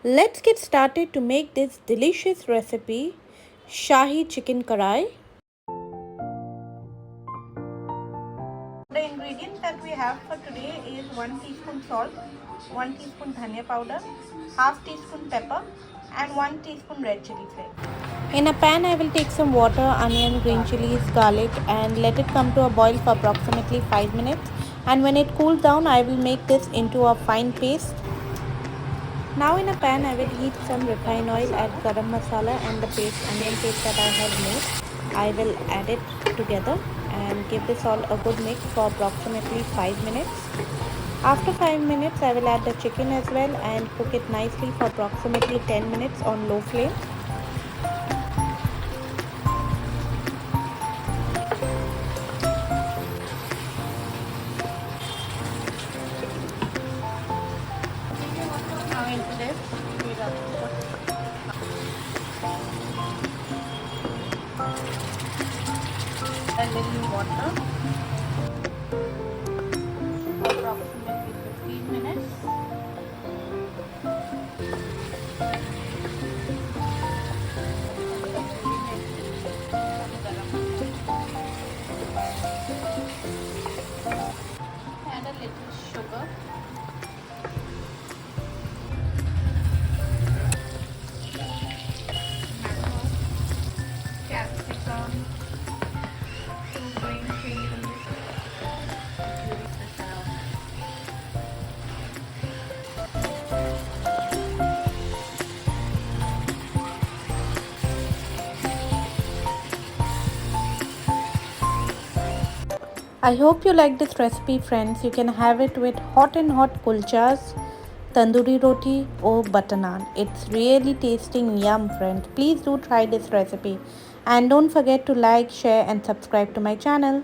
Let's get started to make this delicious recipe, Shahi chicken Karahi. The ingredients that we have for today is 1 teaspoon salt, 1 teaspoon dhania powder, half teaspoon pepper and 1 teaspoon red chili flakes. In a pan, I will take some water, onion, green chilies, garlic and let it come to a boil for approximately 5 minutes. And when it cools down, I will make this into a fine paste. Now in a pan, I will heat some refined oil, add garam masala and the onion paste that I have made. I will add it together and give this all a good mix for approximately 5 minutes. After 5 minutes, I will add the chicken as well and cook it nicely for approximately 10 minutes on low flame. Now into this, we will put a little water for approximately 15 minutes. Add a little sugar. Capsicum, 2 green chilies, I hope you like this recipe, friends. You can have it with hot kulchas, tandoori roti or butter naan. It's really tasting yum, friends. Please do try this recipe and don't forget to like, share and subscribe to my channel.